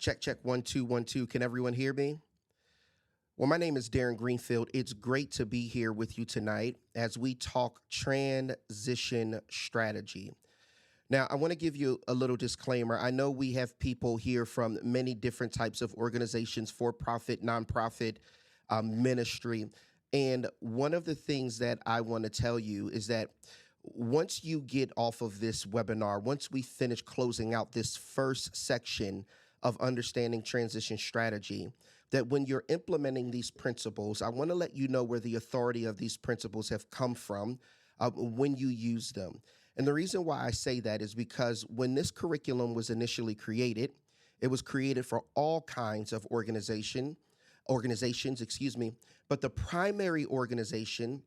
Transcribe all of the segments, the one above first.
Check, check, 1, 2, 1, 2. Can everyone hear me? Well, my name is Darren Greenfield. It's great to be here with you tonight as we talk transition strategy. Now, I want to give you a little disclaimer. I know we have people here from many different types of organizations, for profit, nonprofit, ministry. And one of the things that I want to tell you is that once you get off of this webinar, once we finish closing out this first section of understanding transition strategy, that when you're implementing these principles, I want to let you know where the authority of these principles have come from when you use them. And the reason why I say that is because when this curriculum was initially created, it was created for all kinds of organizations, but the primary organization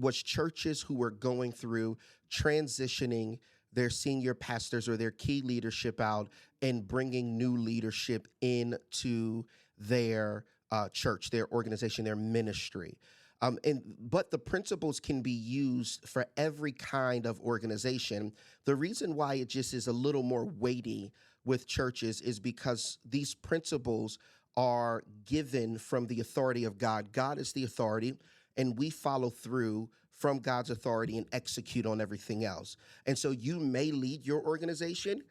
was churches who were going through transitioning their senior pastors or their key leadership out and bringing new leadership into their church, their organization, their ministry. But the principles can be used for every kind of organization. The reason why it just is a little more weighty with churches is because these principles are given from the authority of God. God is the authority, and we follow through from God's authority and execute on everything else. And so you may lead your organization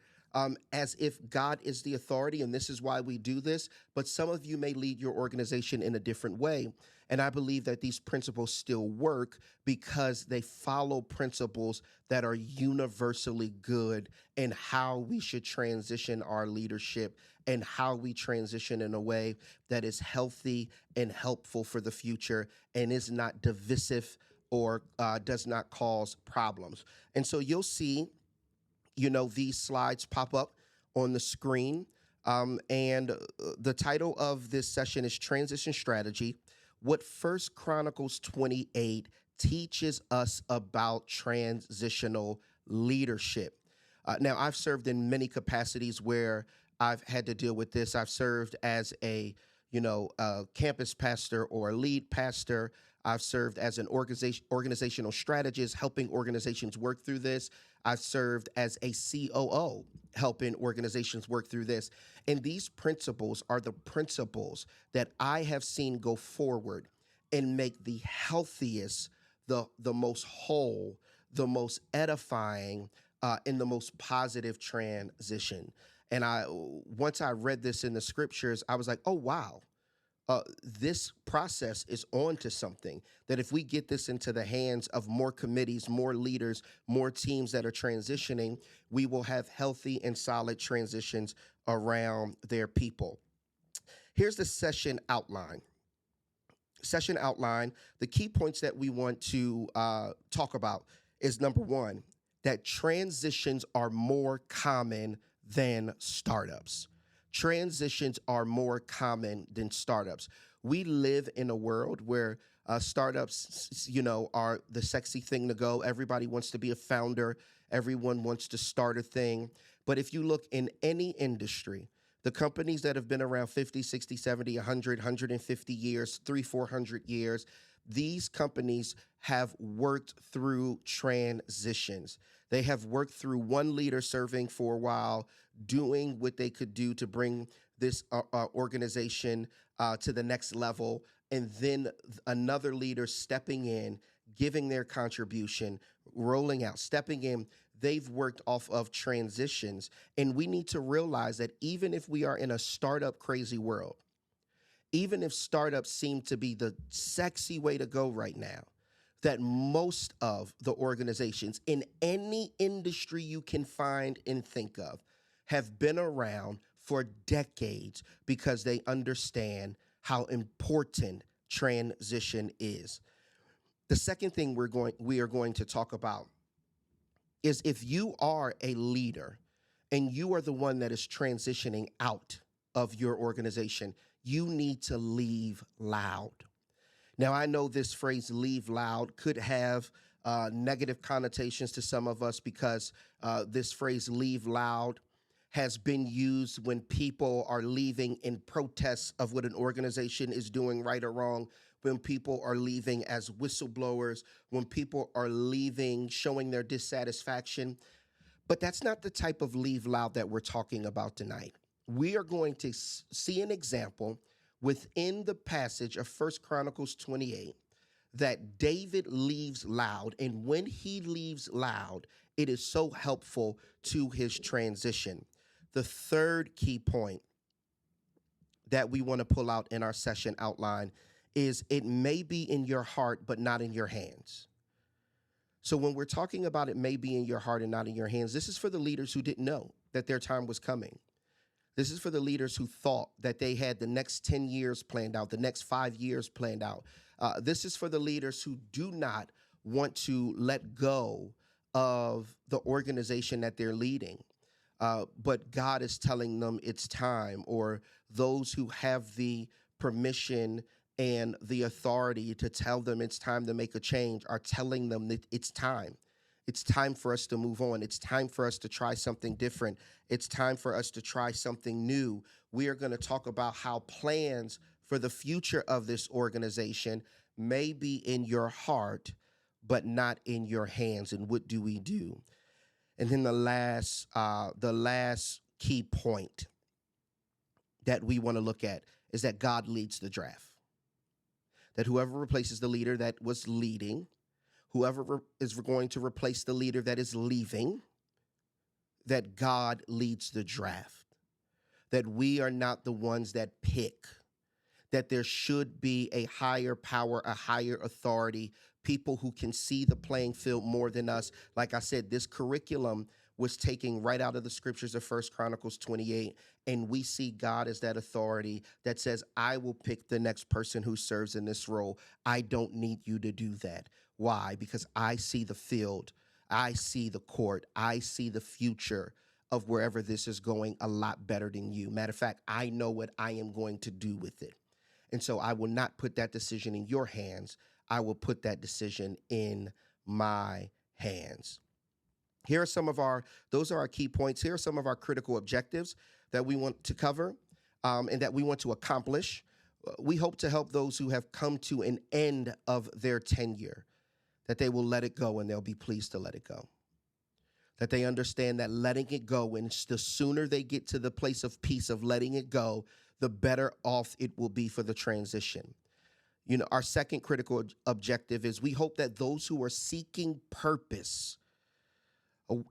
as if God is the authority, and this is why we do this, but some of you may lead your organization in a different way. And I believe that these principles still work because they follow principles that are universally good in how we should transition our leadership and how we transition in a way that is healthy and helpful for the future and is not divisive or does not cause problems. And so you'll see, these slides pop up on the screen. And the title of this session is Transition Strategy, what First Chronicles 28 teaches us about transitional leadership. Now, I've served in many capacities where I've had to deal with this. I've served as a campus pastor or a lead pastor. I've served as an organizational strategist, helping organizations work through this. I've served as a COO, helping organizations work through this. And these principles are the principles that I have seen go forward and make the healthiest, the most whole, the most edifying, and the most positive transition. And once I read this in the scriptures, I was like, oh, wow. This process is on to something, that if we get this into the hands of more committees, more leaders, more teams that are transitioning, we will have healthy and solid transitions around their people. Here's the session outline. The key points that we want to talk about is number one, that transitions are more common than startups. Transitions are more common than startups. We live in a world where startups, are the sexy thing to go. Everybody wants to be a founder. Everyone wants to start a thing. But if you look in any industry, the companies that have been around 50, 60, 70, 100, 150 years, 400 years, these companies have worked through transitions. They have worked through one leader serving for a while, doing what they could do to bring this organization to the next level, and then another leader stepping in, giving their contribution, rolling out, stepping in. They've worked off of transitions, and we need to realize that even if we are in a startup crazy world, even if startups seem to be the sexy way to go right now, that most of the organizations in any industry you can find and think of have been around for decades because they understand how important transition is. The second thing we are going to talk about is if you are a leader and you are the one that is transitioning out of your organization, you need to leave loud. Now, I know this phrase, leave loud, could have negative connotations to some of us because this phrase, leave loud, has been used when people are leaving in protest of what an organization is doing right or wrong, when people are leaving as whistleblowers, when people are leaving showing their dissatisfaction. But that's not the type of leave loud that we're talking about tonight. we are going to see an example within the passage of First Chronicles 28 that David leaves loud. And when he leaves loud, it is so helpful to his transition. The third key point that we want to pull out in our session outline is it may be in your heart, but not in your hands. So when we're talking about it may be in your heart and not in your hands, this is for the leaders who didn't know that their time was coming. This is for the leaders who thought that they had the next 10 years planned out, the next 5 years planned out. This is for the leaders who do not want to let go of the organization that they're leading. But God is telling them it's time, or those who have the permission and the authority to tell them it's time to make a change are telling them that it's time. It's time for us to move on. It's time for us to try something different. It's time for us to try something new. We are going to talk about how plans for the future of this organization may be in your heart, but not in your hands. And what do we do? And then the last key point that we want to look at is that God leads the draft. That whoever replaces the leader that was leading, whoever is going to replace the leader that is leaving, that God leads the draft. That we are not the ones that pick. That there should be a higher power, a higher authority, people who can see the playing field more than us. Like I said, this curriculum was taken right out of the scriptures of First Chronicles 28, and we see God as that authority that says, I will pick the next person who serves in this role. I don't need you to do that. Why? Because I see the field, I see the court, I see the future of wherever this is going a lot better than you. Matter of fact, I know what I am going to do with it. And so I will not put that decision in your hands. I will put that decision in my hands. Here are those are our key points. Here are some of our critical objectives that we want to cover and that we want to accomplish. We hope to help those who have come to an end of their tenure, that they will let it go and they'll be pleased to let it go. That they understand that letting it go, and the sooner they get to the place of peace of letting it go, the better off it will be for the transition. You know, our second critical objective is we hope that those who are seeking purpose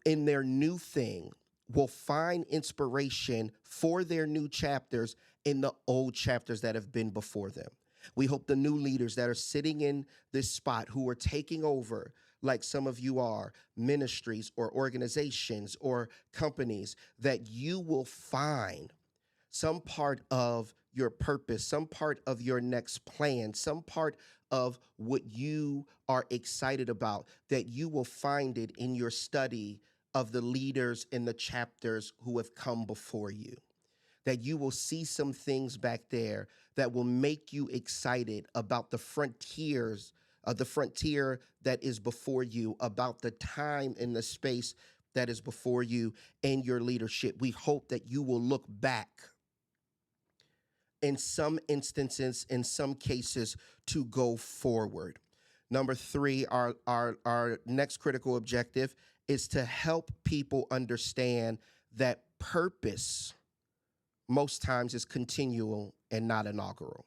in their new thing will find inspiration for their new chapters in the old chapters that have been before them. We hope the new leaders that are sitting in this spot, who are taking over, like some of you are, ministries or organizations or companies, that you will find some part of your purpose, some part of your next plan, some part of what you are excited about, that you will find it in your study of the leaders in the chapters who have come before you. That you will see some things back there that will make you excited about the frontiers, the frontier that is before you, about the time and the space that is before you and your leadership. We hope that you will look back in some instances, in some cases, to go forward. Number three, our next critical objective is to help people understand that purpose most times is continual and not inaugural.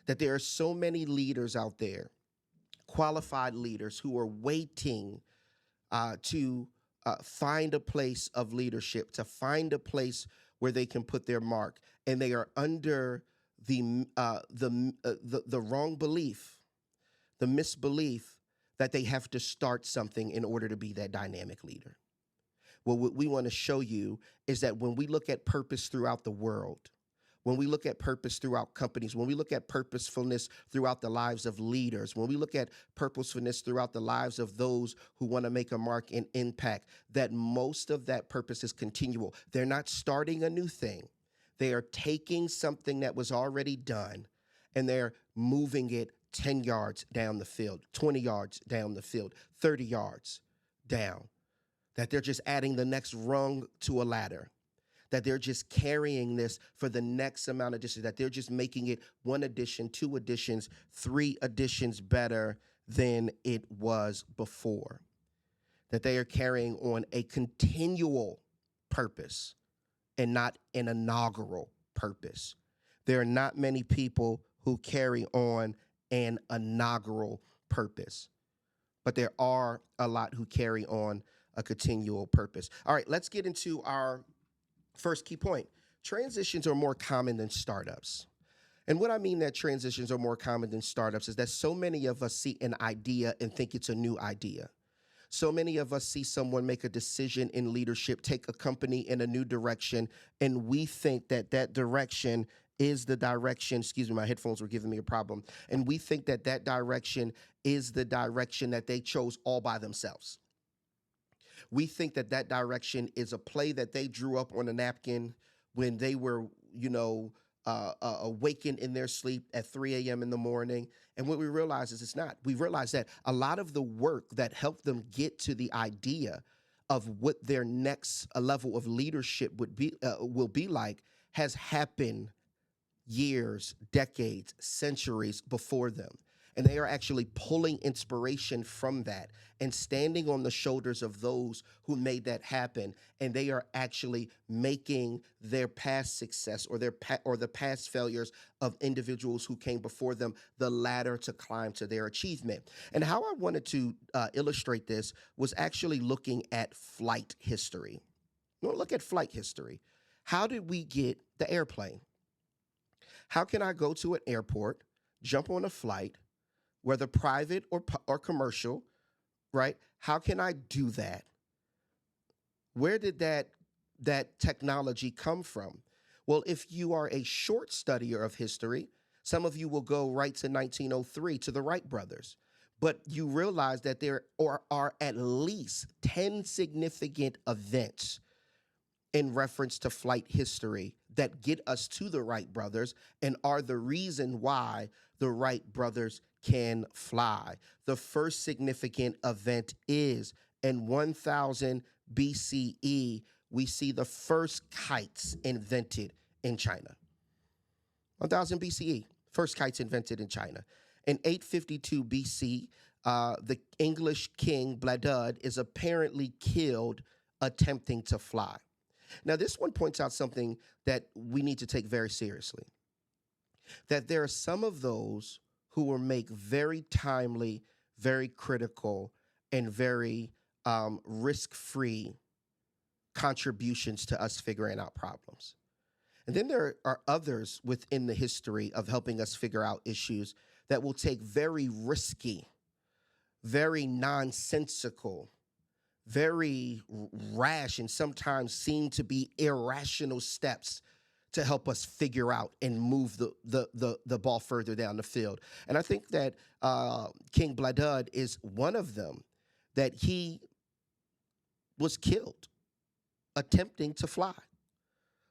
That there are so many leaders out there, qualified leaders, who are waiting to find a place of leadership, to find a place where they can put their mark, and they are under the wrong belief, the misbelief that they have to start something in order to be that dynamic leader. Well, what we want to show you is that when we look at purpose throughout the world, when we look at purpose throughout companies, when we look at purposefulness throughout the lives of leaders, when we look at purposefulness throughout the lives of those who want to make a mark and impact, that most of that purpose is continual. They're not starting a new thing. They are taking something that was already done and they're moving it 10 yards down the field, 20 yards down the field, 30 yards down. That they're just adding the next rung to a ladder. That they're just carrying this for the next amount of additions, that they're just making it 1 addition, 2 additions, 3 additions better than it was before. That they are carrying on a continual purpose and not an inaugural purpose. There are not many people who carry on an inaugural purpose, but there are a lot who carry on a continual purpose. All right, let's get into our first key point. Transitions are more common than startups. And what I mean that transitions are more common than startups is that so many of us see an idea and think it's a new idea. So many of us see someone make a decision in leadership, take a company in a new direction, and we think that that direction is the direction. Excuse me, my headphones were giving me a problem. And we think that that direction is the direction that they chose all by themselves. We think that that direction is a play that they drew up on a napkin when they were, awakened in their sleep at 3 a.m. in the morning. And what we realize is it's not. We realize that a lot of the work that helped them get to the idea of what their next level of leadership would be will be like has happened years, decades, centuries before them. And they are actually pulling inspiration from that and standing on the shoulders of those who made that happen. And they are actually making their past success or or the past failures of individuals who came before them the ladder to climb to their achievement. And how I wanted to illustrate this was actually looking at flight history. Well, look at flight history. How did we get the airplane? How can I go to an airport, jump on a flight, whether private or commercial, right? How can I do that? Where did that technology come from? Well, if you are a short studier of history, some of you will go right to 1903 to the Wright brothers. But you realize that there are at least 10 significant events in reference to flight history that get us to the Wright brothers and are the reason why the Wright brothers can fly. The first significant event is in 1000 BCE, we see the first kites invented in China. 1000 BCE, first kites invented in China. In 852 BC, the English king Bladud is apparently killed attempting to fly. Now, this one points out something that we need to take very seriously, that there are some of those who will make very timely, very critical, and very risk-free contributions to us figuring out problems. And then there are others within the history of helping us figure out issues that will take very risky, very nonsensical, very rash, and sometimes seem to be irrational steps to help us figure out and move the ball further down the field. And I think that King Bladud is one of them, that he was killed attempting to fly.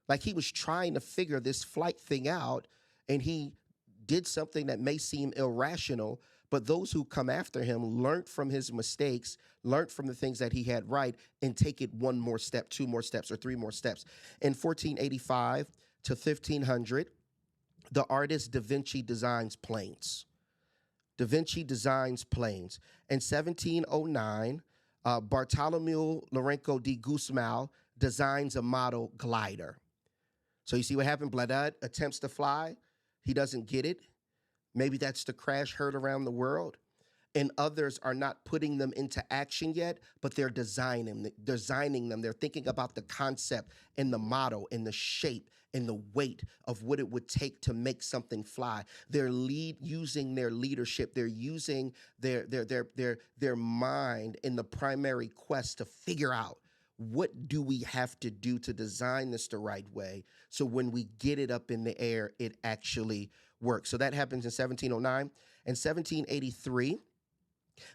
Like he was trying to figure this flight thing out, and he did something that may seem irrational, but those who come after him learned from his mistakes, learned from the things that he had right, and take it one more step, two more steps, or three more steps. In 1485 to 1500, the artist Da Vinci designs planes. Da Vinci designs planes. In 1709, Bartolomeo Lorenzo di Gusmão designs a model glider. So you see what happened? Bladud attempts to fly. He doesn't get it. Maybe that's the crash heard around the world. And others are not putting them into action yet, but they're designing them. They're thinking about the concept and the model and the shape and the weight of what it would take to make something fly. They're using their leadership. They're using their mind in the primary quest to figure out, what do we have to do to design this the right way so when we get it up in the air, it actually works. So that happens in 1709. In 1783,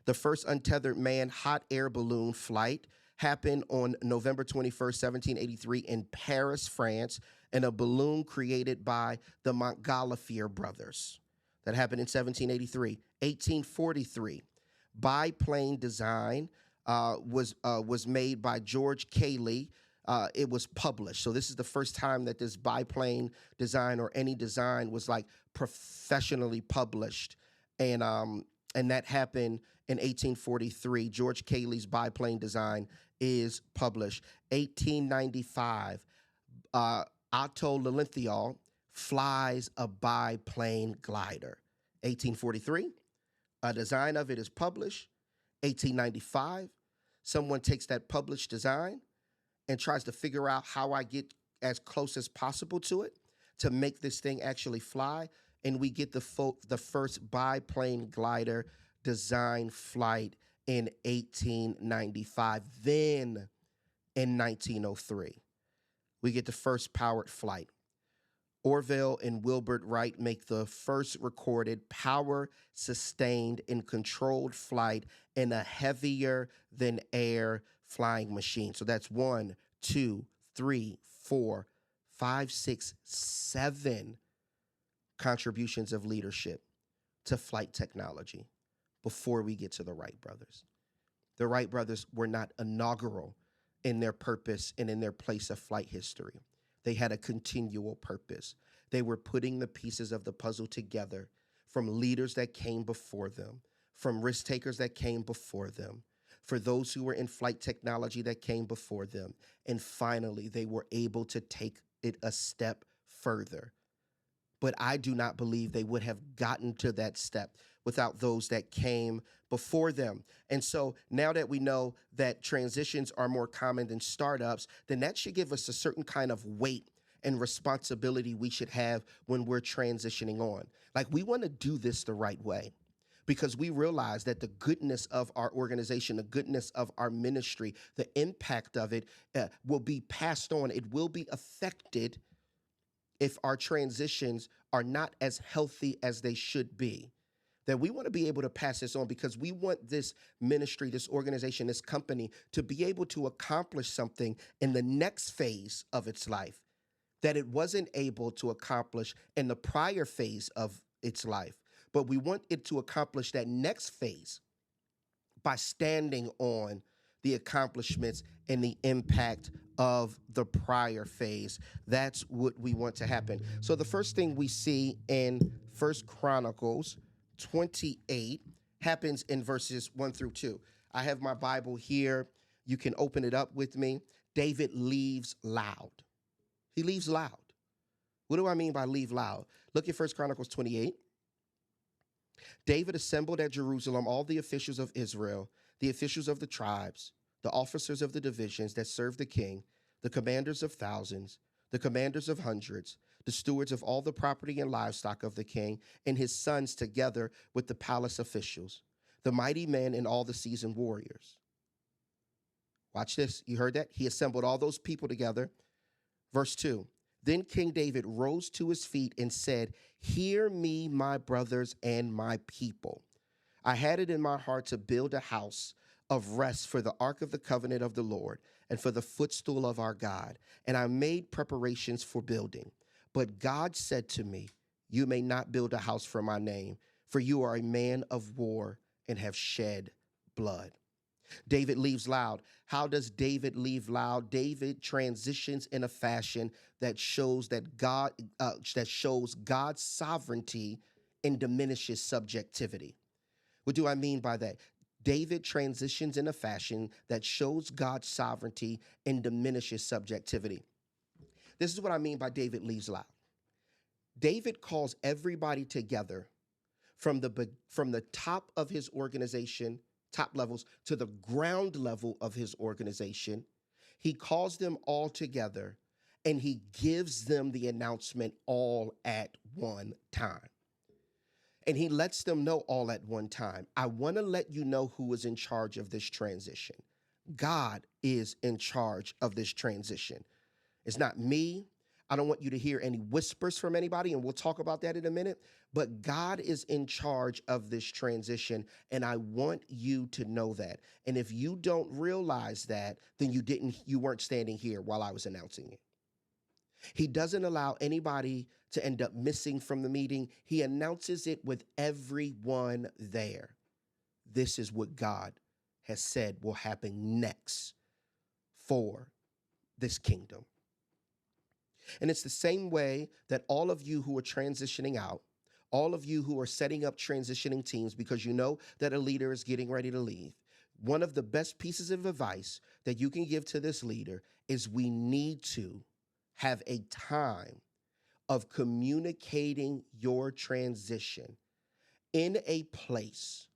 the first untethered manned hot air balloon flight happened on November 21st, 1783 in Paris, France, in a balloon created by the Montgolfier brothers. That happened in 1783. 1843, biplane design was made by George Cayley. It was published. So this is the first time that this biplane design or any design was like professionally published. And that happened in 1843. George Cayley's biplane design is published. 1895, uh, Otto Lilienthal flies a biplane glider. 1843, a design of it is published. 1895, someone takes that published design and tries to figure out how I get as close as possible to it to make this thing actually fly. And we get the first biplane glider design flight in 1895. Then in 1903, we get the first powered flight. Orville and Wilbur Wright make the first recorded power sustained and controlled flight in a heavier than air flying machine. So that's one, two, three, four, five, six, seven contributions of leadership to flight technology before we get to the Wright brothers. The Wright brothers were not inaugural in their purpose and in their place of flight history. They had a continual purpose. They were putting the pieces of the puzzle together from leaders that came before them, from risk takers that came before them, for those who were in flight technology that came before them. And finally, they were able to take it a step further. But I do not believe they would have gotten to that step without those that came before them. And so now that we know that transitions are more common than startups, then that should give us a certain kind of weight and responsibility we should have when we're transitioning on. Like, we want to do this the right way because we realize that the goodness of our organization, the goodness of our ministry, the impact of it will be passed on. It will be affected if our transitions are not as healthy as they should be. That we want to be able to pass this on because we want this ministry, this organization, this company to be able to accomplish something in the next phase of its life that it wasn't able to accomplish in the prior phase of its life. But we want it to accomplish that next phase by standing on the accomplishments and the impact of the prior phase. That's what we want to happen. So the first thing we see in First Chronicles 28 happens in verses 1 through 2. I have my Bible here. You can open it up with me. David leaves loud. He leaves loud. What do I mean by leave loud? Look at First Chronicles 28. David assembled at Jerusalem all the officials of Israel, the officials of the tribes, the officers of the divisions that serve the king, the commanders of thousands, the commanders of hundreds, the stewards of all the property and livestock of the king, and his sons together with the palace officials, the mighty men and all the seasoned warriors. Watch this. You heard that? He assembled all those people together. Verse 2. Then King David rose to his feet and said, "Hear me, my brothers and my people. I had it in my heart to build a house of rest for the ark of the covenant of the Lord and for the footstool of our God. And I made preparations for building. But God said to me, you may not build a house for my name, for you are a man of war and have shed blood." David leaves loud. How does David leave loud? David transitions in a fashion that shows God's sovereignty and diminishes subjectivity. What do I mean by that? David transitions in a fashion that shows God's sovereignty and diminishes subjectivity. This is what I mean by David leaves loud. David calls everybody together from the top of his organization, top levels, to the ground level of his organization. He calls them all together and he gives them the announcement all at one time. And he lets them know all at one time. I want to let you know who is in charge of this transition. God is in charge of this transition. It's not me. I don't want you to hear any whispers from anybody, and we'll talk about that in a minute. But God is in charge of this transition, and I want you to know that. And if you don't realize that, then you weren't standing here while I was announcing it. He doesn't allow anybody to end up missing from the meeting. He announces it with everyone there. This is what God has said will happen next for this kingdom. And it's the same way that all of you who are transitioning out, all of you who are setting up transitioning teams because you know that a leader is getting ready to leave, one of the best pieces of advice that you can give to this leader is we need to have a time of communicating your transition in a place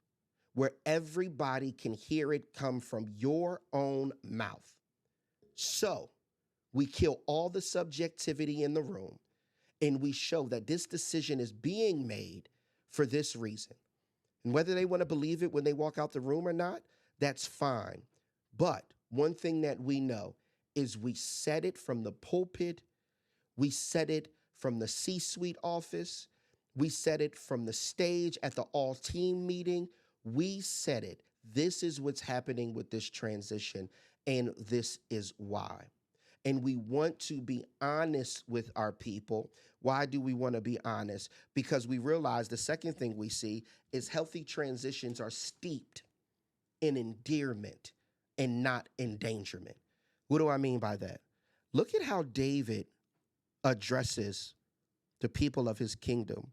where everybody can hear it come from your own mouth. So we kill all the subjectivity in the room and we show that this decision is being made for this reason. And whether they want to believe it when they walk out the room or not, that's fine. But one thing that we know is we said it from the pulpit, we said it from the C-suite office, we said it from the stage at the all-team meeting. We said it. This is what's happening with this transition, and this is why. And we want to be honest with our people. Why do we want to be honest? Because we realize the second thing we see is healthy transitions are steeped in endearment and not endangerment. What do I mean by that? Look at how David addresses the people of his kingdom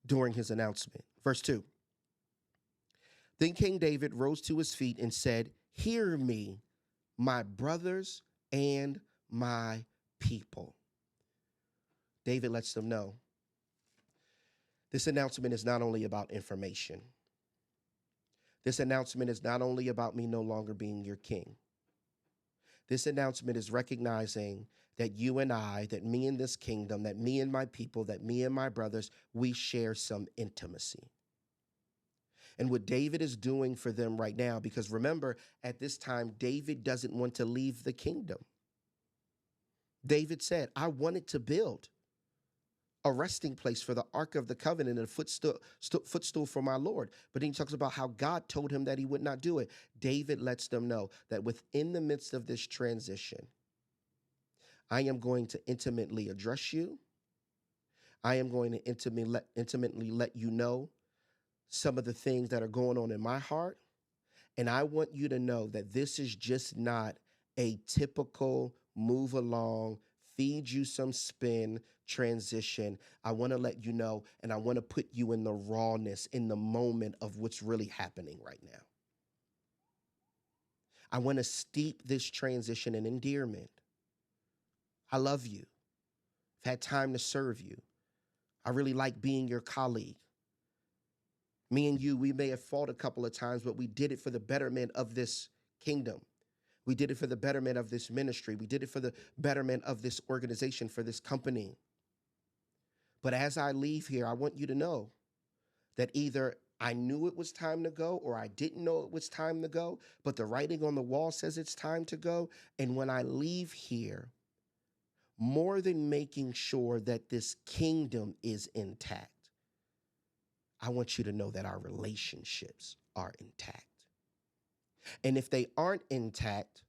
during his announcement. Verse 2. Then King David rose to his feet and said, "Hear me, my brothers and my people." David lets them know this announcement is not only about information. This announcement is not only about me no longer being your king. This announcement is recognizing that you and I, that me and this kingdom, that me and my people, that me and my brothers, we share some intimacy. And what David is doing for them right now, because remember, at this time, David doesn't want to leave the kingdom. David said, I wanted to build a resting place for the Ark of the Covenant and a footstool for my Lord. But then he talks about how God told him that he would not do it. David lets them know that within the midst of this transition, I am going to intimately address you. I am going to intimately let you know some of the things that are going on in my heart. And I want you to know that this is just not a typical move along, feed you some spin transition. I want to let you know, and I want to put you in the rawness, in the moment of what's really happening right now. I want to steep this transition in endearment. I love you. I've had time to serve you. I really like being your colleague. Me and you, we may have fought a couple of times, but we did it for the betterment of this kingdom. We did it for the betterment of this ministry. We did it for the betterment of this organization, for this company. But as I leave here, I want you to know that either I knew it was time to go or I didn't know it was time to go, but the writing on the wall says it's time to go. And when I leave here, more than making sure that this kingdom is intact, I want you to know that our relationships are intact. And if they aren't intact,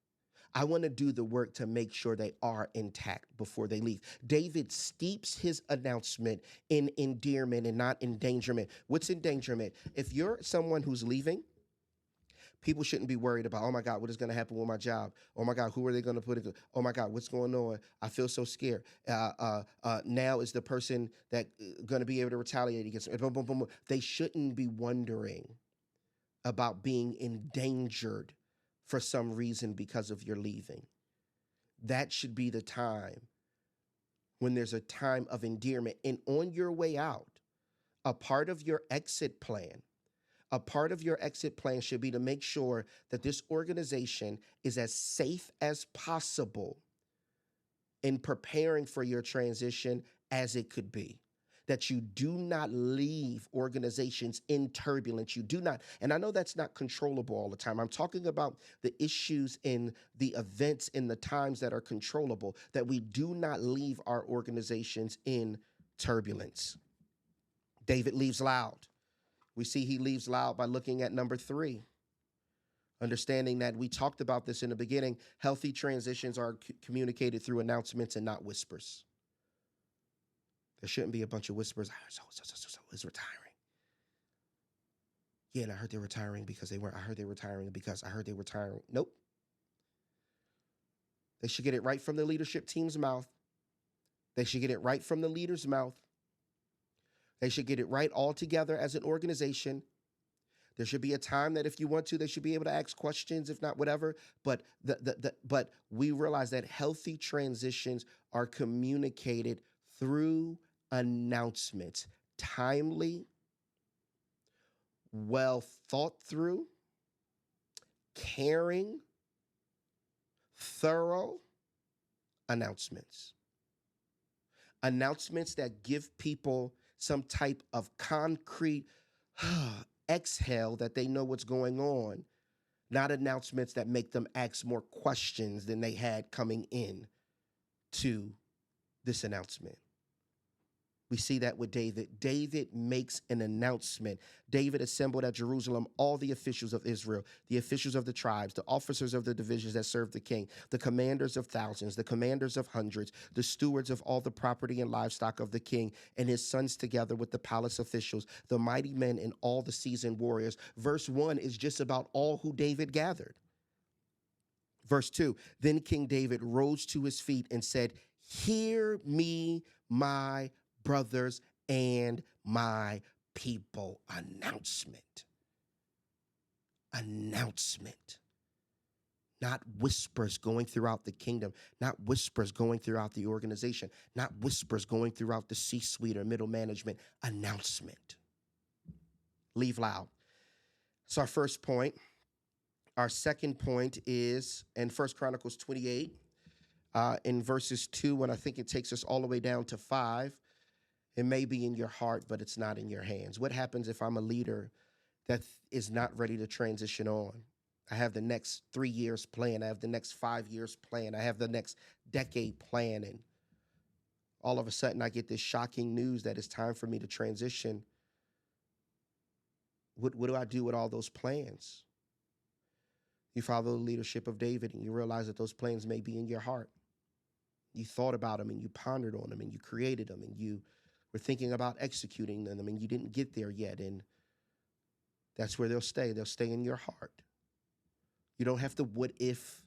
I want to do the work to make sure they are intact before they leave. David steeps his announcement in endearment and not endangerment. What's endangerment? If you're someone who's leaving, people shouldn't be worried about, oh my God, what is going to happen with my job? Oh my God, who are they going to put it? Oh my God, what's going on? I feel so scared. Now is the person that going to be able to retaliate against me. Boom, boom, boom, boom. They shouldn't be wondering about being endangered for some reason because of your leaving. That should be the time when there's a time of endearment. And on your way out, a part of your exit plan should be to make sure that this organization is as safe as possible in preparing for your transition as it could be. That you do not leave organizations in turbulence. You do not. And I know that's not controllable all the time. I'm talking about the issues in the events in the times that are controllable, that we do not leave our organizations in turbulence. David leaves loud. We see he leaves loud by looking at number 3. Understanding that we talked about this in the beginning, healthy transitions are communicated through announcements and not whispers. There shouldn't be a bunch of whispers. I heard so is retiring. Yeah, and I heard they're retiring because they weren't. I heard they're retiring because I heard they were retiring. Nope. They should get it right from the leadership team's mouth. They should get it right from the leader's mouth. They should get it right all together as an organization. There should be a time that if you want to, they should be able to ask questions, if not whatever. But but we realize that healthy transitions are communicated through announcements, timely, well thought through, caring, thorough announcements. Announcements that give people some type of concrete exhale that they know what's going on, not announcements that make them ask more questions than they had coming in to this announcement. We see that with David. David makes an announcement. David assembled at Jerusalem all the officials of Israel, the officials of the tribes, the officers of the divisions that served the king, the commanders of thousands, the commanders of hundreds, the stewards of all the property and livestock of the king, and his sons together with the palace officials, the mighty men and all the seasoned warriors. Verse 1 is just about all who David gathered. Verse 2, then King David rose to his feet and said, "Hear me, my brothers and my people." Announcement. Announcement. Not whispers going throughout the kingdom, not whispers going throughout the organization, not whispers going throughout the C-suite or middle management. Announcement. Leave loud. It's our first point. Our second point is in 1 Chronicles 28, in verses 2, and I think it takes us all the way down to 5. It may be in your heart, but it's not in your hands. What happens if I'm a leader that is not ready to transition on? I have the next 3 years planned. I have the next 5 years planned. I have the next decade planned. And all of a sudden, I get this shocking news that it's time for me to transition. What do I do with all those plans? You follow the leadership of David, and you realize that those plans may be in your heart. You thought about them, and you pondered on them, and you created them, and you were thinking about executing them, and you didn't get there yet, and that's where they'll stay. They'll stay in your heart. You don't have to what if.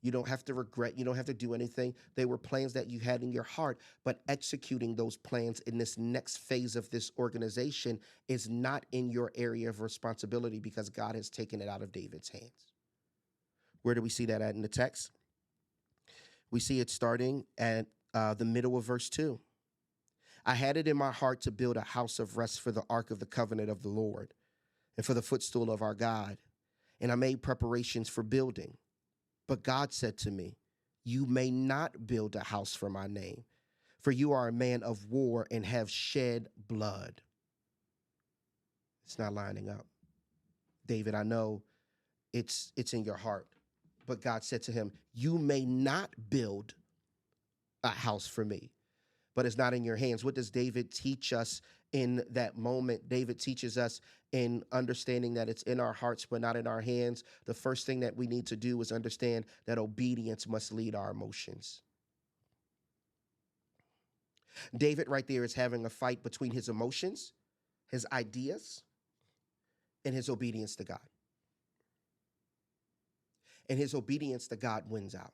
You don't have to regret. You don't have to do anything. They were plans that you had in your heart, but executing those plans in this next phase of this organization is not in your area of responsibility because God has taken it out of David's hands. Where do we see that at in the text? We see it starting at the middle of verse 2. I had it in my heart to build a house of rest for the ark of the covenant of the Lord and for the footstool of our God. And I made preparations for building. But God said to me, you may not build a house for my name, for you are a man of war and have shed blood. It's not lining up. David, I know it's in your heart. But God said to him, you may not build a house for me, but it's not in your hands. What does David teach us in that moment? David teaches us in understanding that it's in our hearts, but not in our hands. The first thing that we need to do is understand that obedience must lead our emotions. David right there is having a fight between his emotions, his ideas, and his obedience to God. And his obedience to God wins out.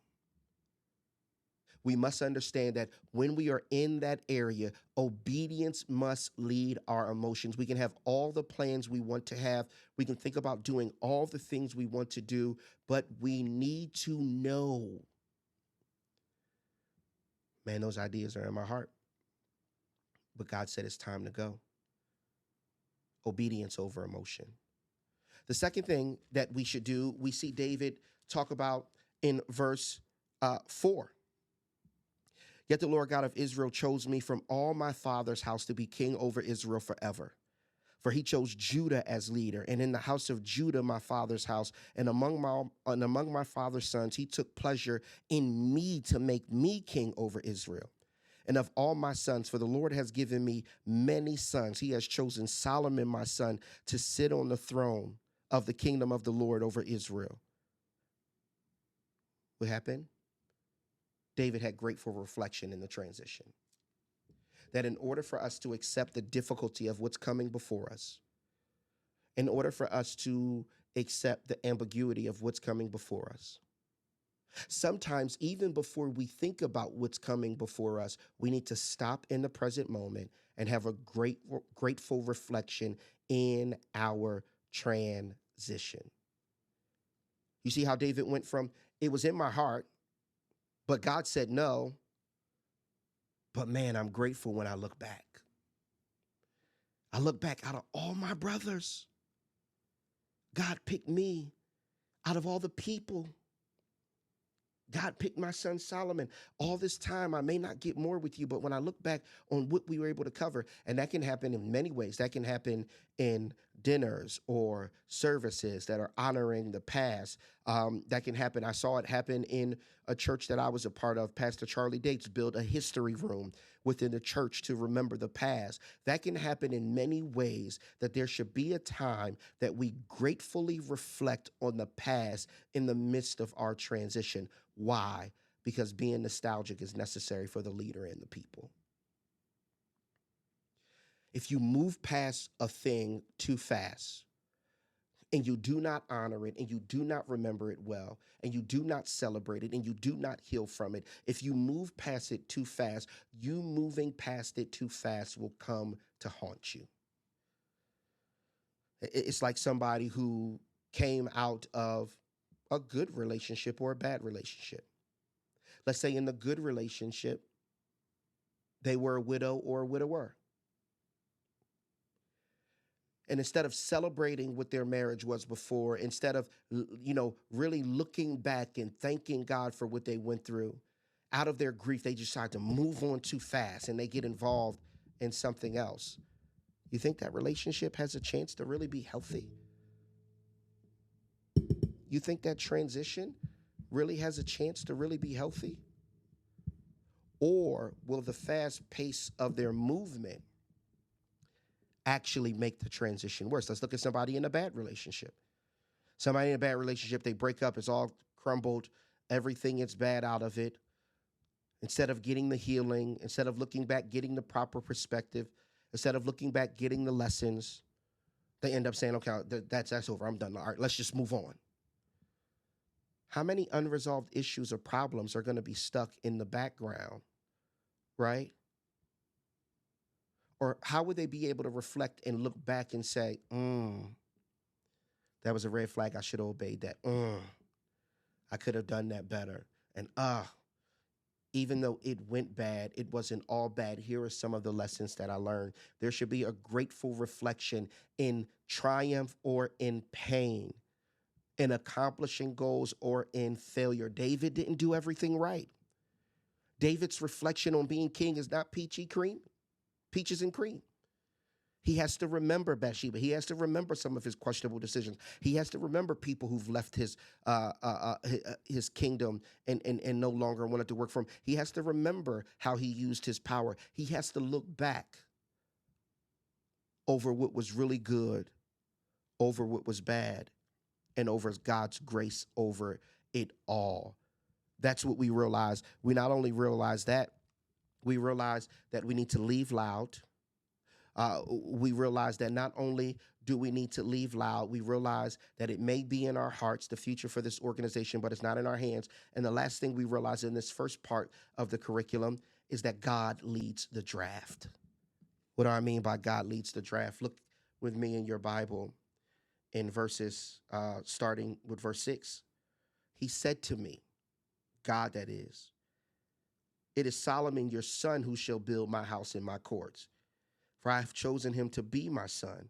We must understand that when we are in that area, obedience must lead our emotions. We can have all the plans we want to have. We can think about doing all the things we want to do, but we need to know, man, those ideas are in my heart. But God said it's time to go. Obedience over emotion. The second thing that we should do, we see David talk about in verse 4. Yet the Lord God of Israel chose me from all my father's house to be king over Israel forever. For he chose Judah as leader, and in the house of Judah, my father's house, and among my father's sons, he took pleasure in me to make me king over Israel. And of all my sons, for the Lord has given me many sons, he has chosen Solomon, my son, to sit on the throne of the kingdom of the Lord over Israel. What happened? David had grateful reflection in the transition. That in order for us to accept the difficulty of what's coming before us, in order for us to accept the ambiguity of what's coming before us, sometimes even before we think about what's coming before us, we need to stop in the present moment and have a grateful reflection in our transition. You see how David went from, it was in my heart, but God said no. But man, I'm grateful when I look back. I look back out of all my brothers. God picked me out of all the people. God picked my son Solomon. All this time, I may not get more with you, but when I look back on what we were able to cover, and that can happen in many ways. That can happen in dinners or services that are honoring the past. That can happen. I saw it happen in a church that I was a part of. Pastor Charlie Dates built a history room within the church to remember the past. That can happen in many ways, that there should be a time that we gratefully reflect on the past in the midst of our transition. Why? Because being nostalgic is necessary for the leader and the people. If you move past a thing too fast and you do not honor it and you do not remember it well and you do not celebrate it and you do not heal from it, if you move past it too fast, you moving past it too fast will come to haunt you. It's like somebody who came out of a good relationship or a bad relationship. Let's say in the good relationship, they were a widow or a widower. And instead of celebrating what their marriage was before, instead of, really looking back and thanking God for what they went through, out of their grief, they decide to move on too fast and they get involved in something else. You think that relationship has a chance to really be healthy? You think that transition really has a chance to really be healthy? Or will the fast pace of their movement actually make the transition worse? Let's look at somebody in a bad relationship. Somebody in a bad relationship, they break up, it's all crumbled, everything is bad out of it. Instead of getting the healing, instead of looking back, getting the proper perspective, instead of looking back, getting the lessons, they end up saying, okay, that's over, I'm done. All right, let's just move on. How many unresolved issues or problems are going to be stuck in the background, right? Or how would they be able to reflect and look back and say, that was a red flag, I should have obeyed that. I could have done that better. And even though it went bad, it wasn't all bad. Here are some of the lessons that I learned. There should be a grateful reflection in triumph or in pain, in accomplishing goals or in failure. David didn't do everything right. David's reflection on being king is not peaches and cream. He has to remember Bathsheba. He has to remember some of his questionable decisions. He has to remember people who've left his kingdom and no longer wanted to work for him. He has to remember how he used his power. He has to look back over what was really good, over what was bad, and over God's grace over it all. That's what we realize. We not only realize that, we realize that we need to leave loud. We realize that not only do we need to leave loud, we realize that it may be in our hearts, the future for this organization, but it's not in our hands. And the last thing we realize in this first part of the curriculum is that God leads the draft. What do I mean by God leads the draft? Look with me in your Bible in verses, starting with verse 6. He said to me, God that is, it is Solomon your son who shall build my house in my courts. For I have chosen him to be my son,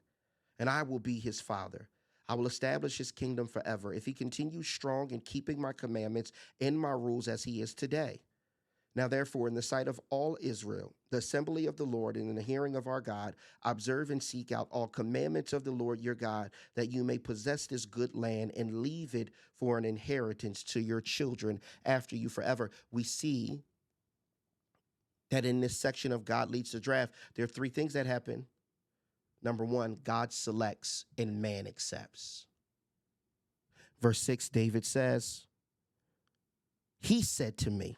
and I will be his father. I will establish his kingdom forever, if he continues strong in keeping my commandments and my rules as he is today. Now therefore, in the sight of all Israel, the assembly of the Lord, and in the hearing of our God, observe and seek out all commandments of the Lord your God, that you may possess this good land and leave it for an inheritance to your children after you forever. We see that in this section of God leads the draft, there are three things that happen. Number one, God selects and man accepts. Verse 6, David says, he said to me,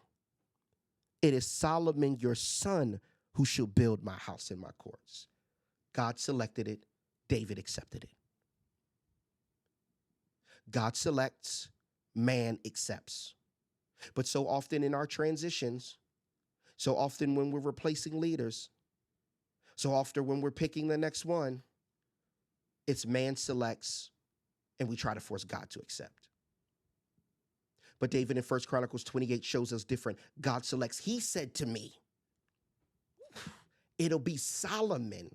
it is Solomon your son who shall build my house in my courts. God selected it, David accepted it. God selects, man accepts. But so often in our transitions, so often when we're replacing leaders, so often when we're picking the next one, It's man selects and we try to force God to accept. But David in 1 Chronicles 28 shows us different. God selects. He said to me, it'll be Solomon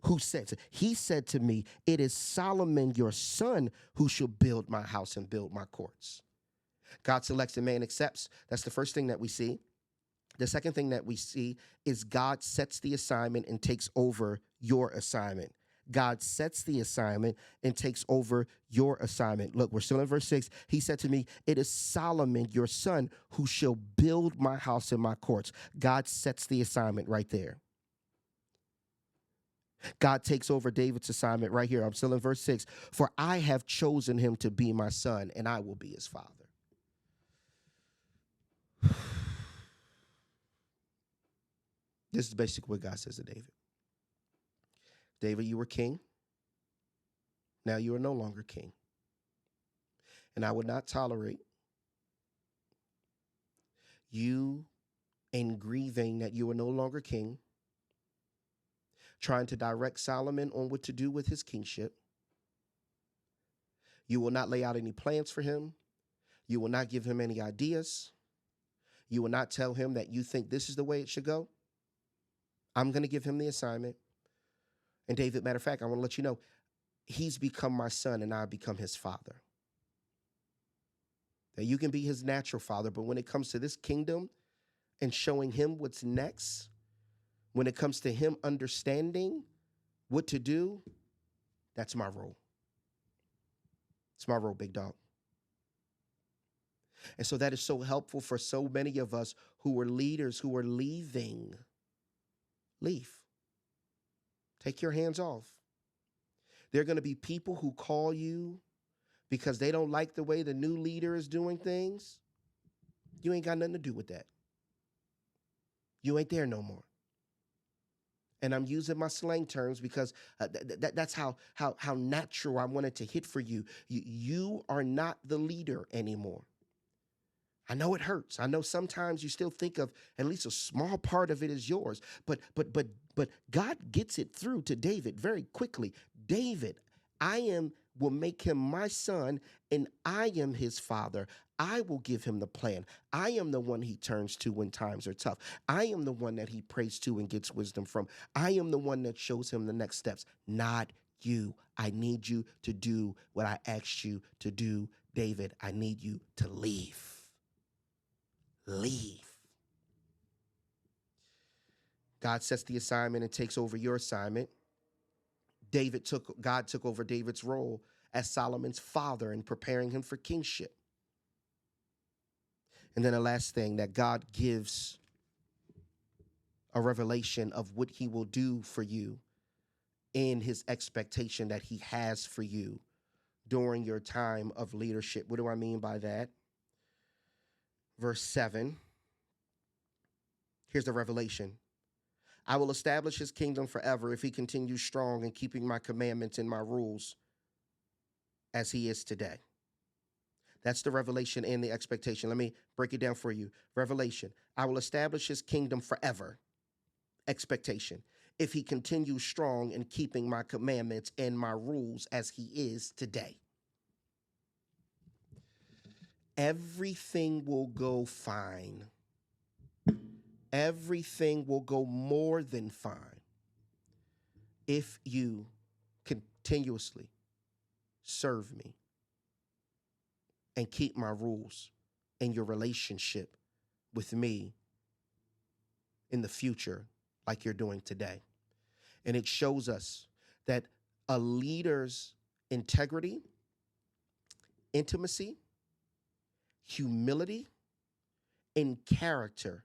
who said, he said to me, it is Solomon, your son, who shall build my house and build my courts. God selects and man accepts. That's the first thing that we see. The second thing that we see is God sets the assignment and takes over your assignment. God sets the assignment and takes over your assignment. Look, we're still in verse 6. He said to me, it is Solomon, your son, who shall build my house and my courts. God sets the assignment right there. God takes over David's assignment right here. I'm still in verse 6. For I have chosen him to be my son, and I will be his father. This is basically what God says to David. David, you were king. Now you are no longer king. And I would not tolerate you in grieving that you are no longer king, trying to direct Solomon on what to do with his kingship. You will not lay out any plans for him. You will not give him any ideas. You will not tell him that you think this is the way it should go. I'm going to give him the assignment. And David, matter of fact, I want to let you know, he's become my son and I become his father. That you can be his natural father, but when it comes to this kingdom and showing him what's next, when it comes to him understanding what to do, that's my role. It's my role, big dog. And so that is so helpful for so many of us who are leaders who are leaving. Leave. Take your hands off. There are going to be people who call you because they don't like the way the new leader is doing things. You ain't got nothing to do with that. You ain't there no more. And I'm using my slang terms because that's how natural I wanted to hit for you. You are not the leader anymore. I know it hurts. I know sometimes you still think of at least a small part of it is yours, but God gets it through to David very quickly. David, will make him my son, and I am his father. I will give him the plan. I am the one he turns to when times are tough. I am the one that he prays to and gets wisdom from. I am the one that shows him the next steps, not you. I need you to do what I asked you to do, David. I need you to leave. Leave. God sets the assignment and takes over your assignment. God took over David's role as Solomon's father and preparing him for kingship. And then the last thing, that God gives a revelation of what he will do for you in his expectation that he has for you during your time of leadership. What do I mean by that? Verse 7. Here's the revelation. I will establish his kingdom forever if he continues strong in keeping my commandments and my rules as he is today. That's the revelation and the expectation. Let me break it down for you. Revelation. I will establish his kingdom forever. Expectation. If he continues strong in keeping my commandments and my rules as he is today. Everything will go fine. Everything will go more than fine if you continuously serve me and keep my rules in your relationship with me in the future like you're doing today. And it shows us that a leader's integrity, intimacy, humility, and character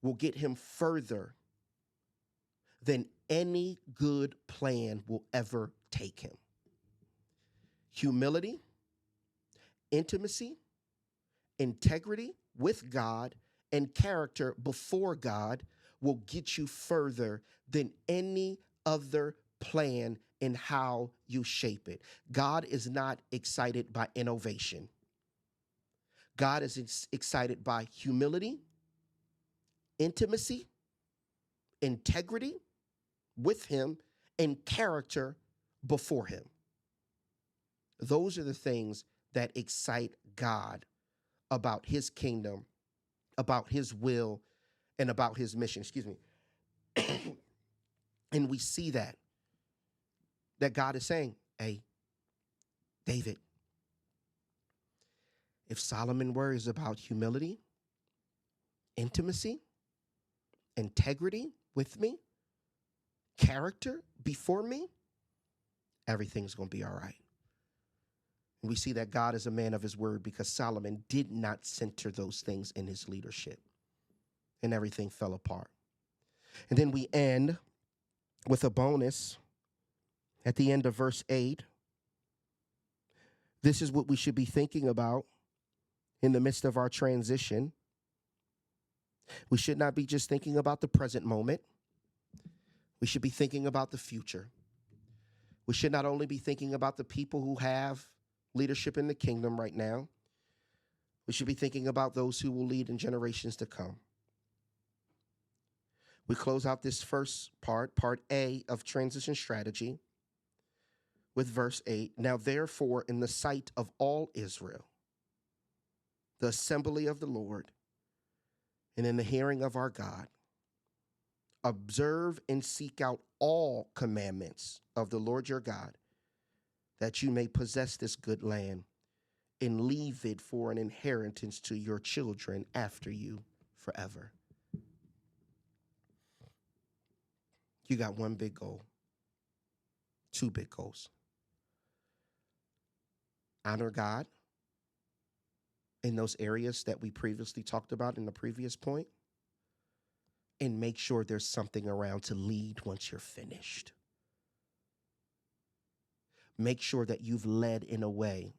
will get him further than any good plan will ever take him. Humility, intimacy, integrity with God, and character before God will get you further than any other plan in how you shape it. God is not excited by innovation. God is excited by humility, intimacy, integrity with him, and character before him. Those are the things that excite God about his kingdom, about his will, and about his mission. Excuse me. And we see that God is saying, hey, David, if Solomon worries about humility, intimacy, integrity with me, character before me, everything's going to be all right. And we see that God is a man of his word because Solomon did not center those things in his leadership, and everything fell apart. And then we end with a bonus at the end of verse 8. This is what we should be thinking about in the midst of our transition. We should not be just thinking about the present moment. We should be thinking about the future. We should not only be thinking about the people who have leadership in the kingdom right now. We should be thinking about those who will lead in generations to come. We close out this first part A of transition strategy, with verse 8. Now, therefore, in the sight of all Israel, the assembly of the Lord, and in the hearing of our God, observe and seek out all commandments of the Lord your God, that you may possess this good land and leave it for an inheritance to your children after you forever. You got one big goal, two big goals. Honor God in those areas that we previously talked about in the previous point, and make sure there's something around to lead once you're finished. Make sure that you've led in a way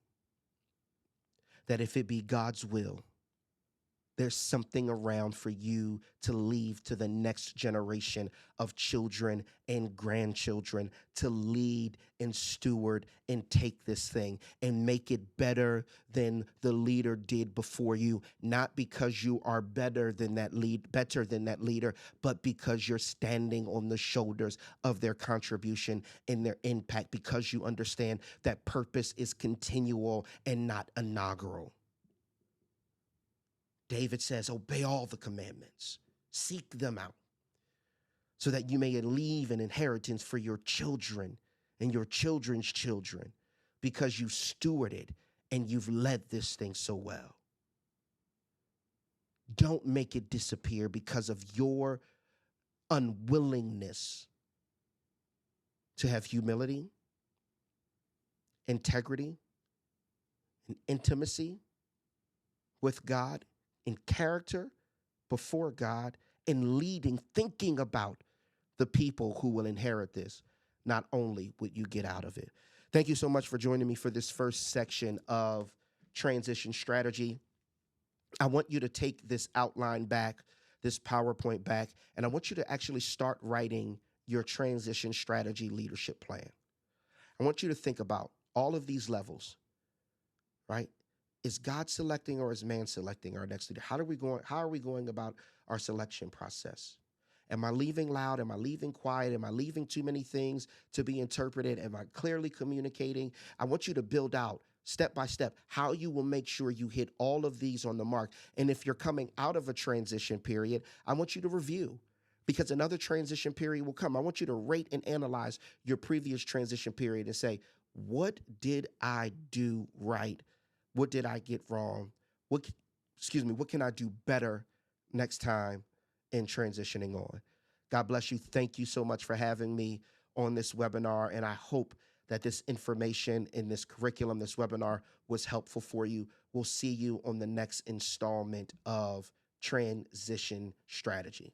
that if it be God's will, there's something around for you to leave to the next generation of children and grandchildren to lead and steward and take this thing and make it better than the leader did before you, not because you are better than that leader, but because you're standing on the shoulders of their contribution and their impact, because you understand that purpose is continual and not inaugural. David says, obey all the commandments, seek them out, so that you may leave an inheritance for your children and your children's children, because you stewarded and you've led this thing so well. Don't make it disappear because of your unwillingness to have humility, integrity, and intimacy with God, in character before God, and leading, thinking about the people who will inherit this, not only what you get out of it. Thank you so much for joining me for this first section of transition strategy. I want you to take this outline back, this PowerPoint back, and I want you to actually start writing your transition strategy leadership plan. I want you to think about all of these levels, right? Is God selecting or is man selecting our next leader? How are we going about our selection process? Am I leaving loud? Am I leaving quiet? Am I leaving too many things to be interpreted? Am I clearly communicating? I want you to build out step by step how you will make sure you hit all of these on the mark. And if you're coming out of a transition period, I want you to review, because another transition period will come. I want you to rate and analyze your previous transition period and say, what did I do right? What did I get wrong? What can I do better next time in transitioning on? God bless you. Thank you so much for having me on this webinar, and I hope that this information in this curriculum, this webinar, was helpful for you. We'll see you on the next installment of Transition Strategy.